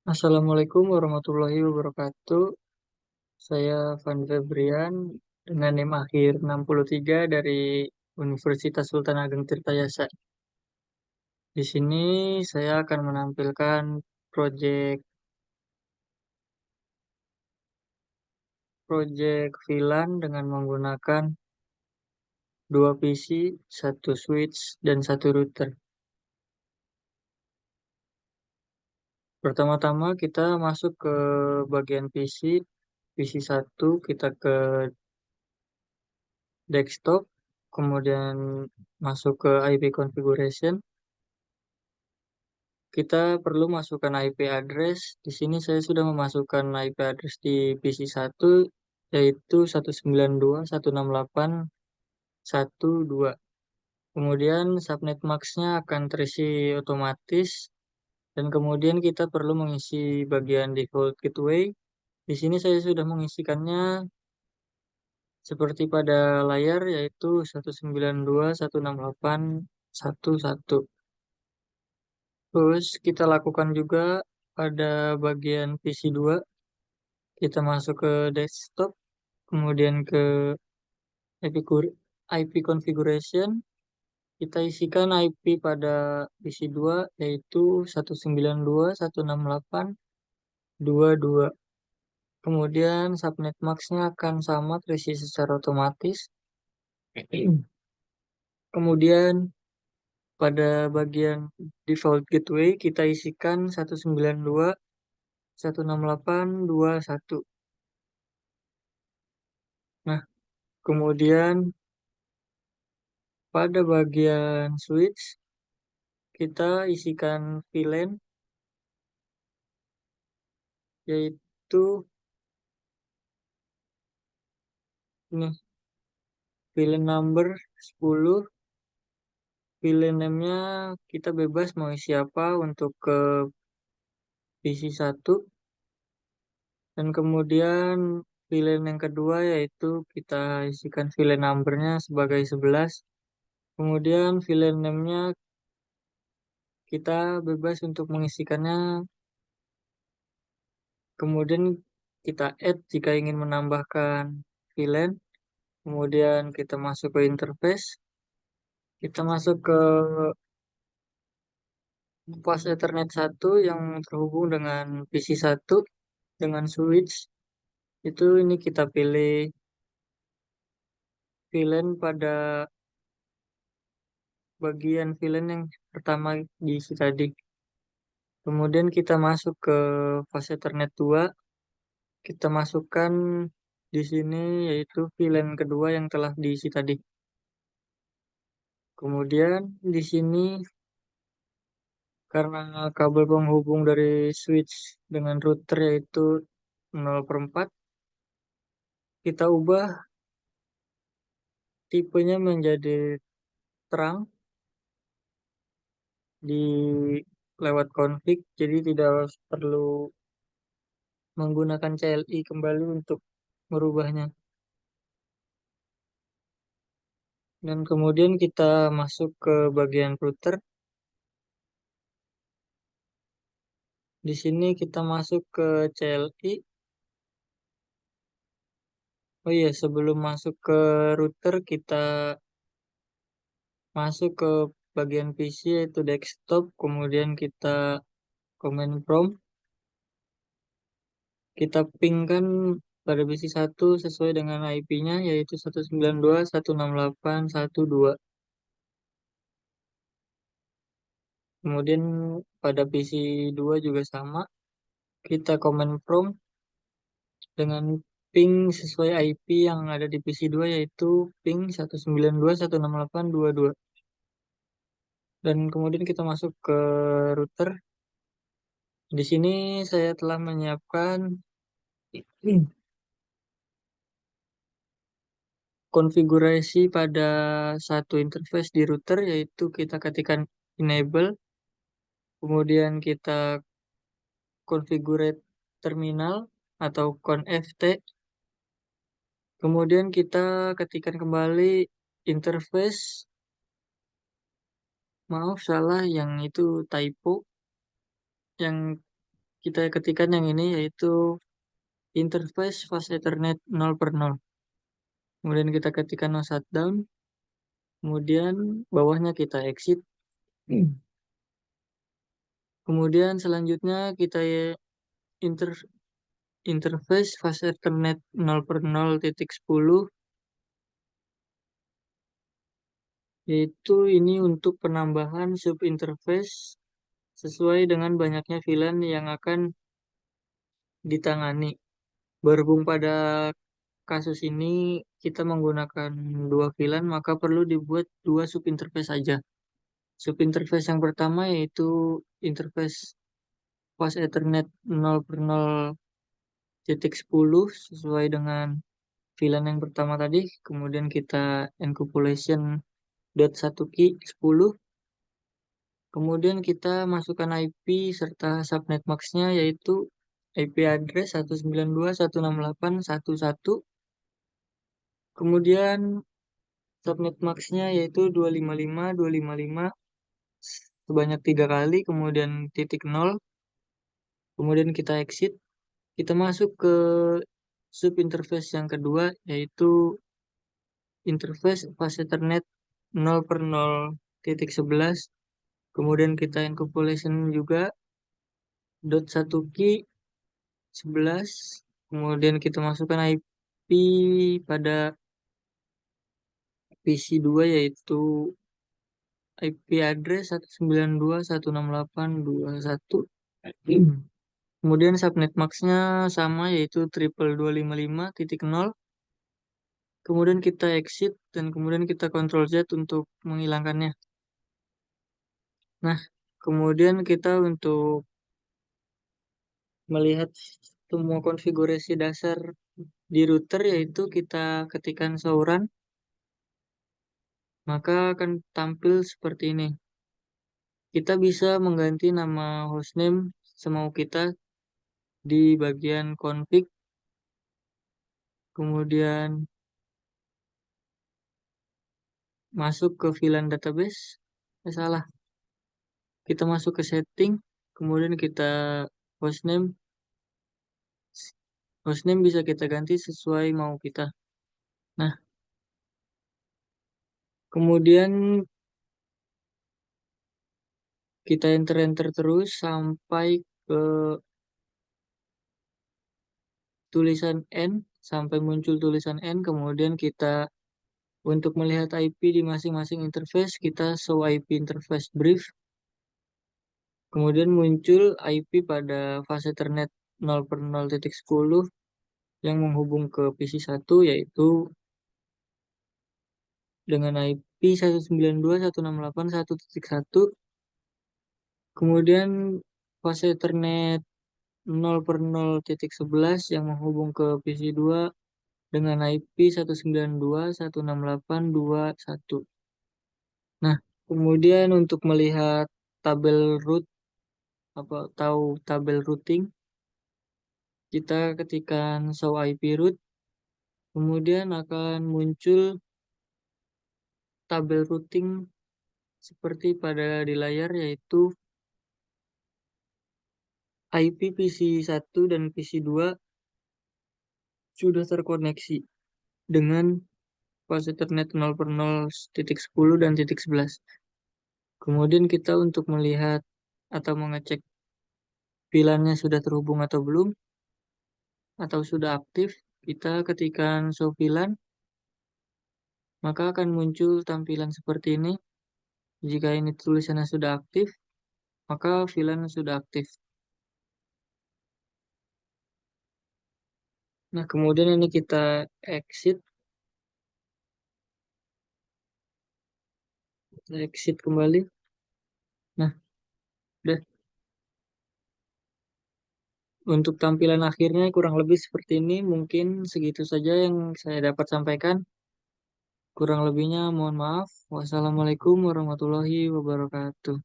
Assalamualaikum warahmatullahi wabarakatuh. Saya Vandra Brian dengan NIM akhir 63 dari Universitas Sultan Ageng Tirtayasa. Di sini saya akan menampilkan proyek proyek VLAN dengan menggunakan dua PC, satu switch, dan satu router. Pertama-tama kita masuk ke bagian PC. PC 1 kita ke desktop, kemudian masuk ke IP configuration. Kita perlu masukkan IP address. Di sini saya sudah memasukkan IP address di PC 1 yaitu 192.168.1.2. Kemudian subnet max-nya akan terisi otomatis dan kemudian kita perlu mengisi bagian default gateway. Di sini saya sudah mengisikannya seperti pada layar yaitu 192.168.1.1. Terus kita lakukan juga pada bagian PC 2, kita masuk ke desktop, kemudian ke IP configuration, kita isikan IP pada PC 2 yaitu 192.168.2.2. Kemudian subnet max-nya akan sama terisi secara otomatis. Kemudian pada bagian default gateway kita isikan 192.168.2.1. Nah, kemudian pada bagian switch kita isikan VLAN yaitu ini VLAN number 10. VLAN name-nya kita bebas mau isi apa untuk ke PC 1. Dan kemudian VLAN yang kedua yaitu kita isikan VLAN number-nya sebagai 11. Kemudian VLAN name-nya kita bebas untuk mengisikannya. Kemudian kita add jika ingin menambahkan VLAN. Kemudian kita masuk ke interface. Kita masuk ke pas Ethernet 1 yang terhubung dengan PC 1 dengan switch. Itu ini kita pilih VLAN pada bagian VLAN yang pertama diisi tadi. Kemudian kita masuk ke fase Ethernet 2. Kita masukkan di sini yaitu VLAN kedua yang telah diisi tadi. Kemudian di sini karena kabel penghubung dari switch dengan router yaitu 0/4, kita ubah tipenya menjadi terang di lewat config, jadi tidak perlu menggunakan CLI kembali untuk merubahnya. Dan kemudian kita masuk ke bagian router. Di sini kita masuk ke CLI. Oh iya, sebelum masuk ke router kita masuk ke bagian PC yaitu desktop, kemudian kita command prompt, kita pingkan pada PC 1 sesuai dengan IP-nya yaitu 192.168.1.2. Kemudian pada PC 2 juga sama, kita command prompt dengan ping sesuai IP yang ada di PC 2 yaitu ping 192.168.2.2. Dan kemudian kita masuk ke router. Di sini saya telah menyiapkan konfigurasi pada satu interface di router yaitu kita ketikkan enable, kemudian kita configure terminal atau conft, kemudian kita ketikkan kembali interface, maaf salah yang itu typo, yang kita ketikkan yang ini yaitu interface fast Ethernet 0/0. Kemudian kita ketikkan no shutdown. Kemudian bawahnya kita exit. Kemudian selanjutnya kita inter interface fast Ethernet 0/0.10, yaitu ini untuk penambahan subinterface sesuai dengan banyaknya VLAN yang akan ditangani. Berhubung pada kasus ini kita menggunakan dua VLAN, maka perlu dibuat dua subinterface saja. Subinterface yang pertama yaitu interface fast Ethernet 0/0.10 sesuai dengan VLAN yang pertama tadi. Kemudian kita encapsulation .1 key 10. Kemudian kita masukkan IP serta subnet max-nya yaitu IP address 192.168.1.1. Kemudian subnet max-nya yaitu 255.255 sebanyak 3 kali, kemudian titik 0. Kemudian kita exit. Kita masuk ke subinterface yang kedua yaitu interface fast Ethernet 0/0.11. Kemudian kita encapsulation juga .1 key 11. Kemudian kita masukkan IP pada PC2 yaitu IP address 192.168.2.1. Kemudian subnet max-nya sama yaitu 22255.0. Kemudian kita exit dan kemudian kita Ctrl Z untuk menghilangkannya. Nah, kemudian kita untuk melihat semua konfigurasi dasar di router yaitu kita ketikkan sauran, maka akan tampil seperti ini. Kita bisa mengganti nama hostname semau kita di bagian config, kemudian masuk ke VLAN database. Salah. Kita masuk ke setting, kemudian kita hostname. Hostname bisa kita ganti sesuai mau kita. Nah, kemudian kita enter-enter terus sampai ke tulisan N, sampai muncul tulisan N. Kemudian kita untuk melihat IP di masing-masing interface, kita show IP interface brief. Kemudian muncul IP pada fase Ethernet 0/0.10 yang menghubung ke PC1 yaitu dengan IP 192.168.1.1. Kemudian fase Ethernet 0/0.11 yang menghubung ke PC2 dengan IP 192.168.2.1. Nah, kemudian untuk melihat tabel root atau tabel routing, kita ketikkan show IP root, kemudian akan muncul tabel routing seperti pada di layar yaitu IP PC1 dan PC2 sudah terkoneksi dengan fase Ethernet 0/0.10 dan titik 11. Kemudian kita untuk melihat atau mengecek VLAN-nya sudah terhubung atau belum, atau sudah aktif, kita ketikkan show VLAN, maka akan muncul tampilan seperti ini. Jika ini tulisannya sudah aktif, maka VLAN sudah aktif. Nah, kemudian ini kita exit. Kita exit kembali. Nah, udah. Untuk tampilan akhirnya kurang lebih seperti ini. Mungkin segitu saja yang saya dapat sampaikan. Kurang lebihnya mohon maaf. Wassalamualaikum warahmatullahi wabarakatuh.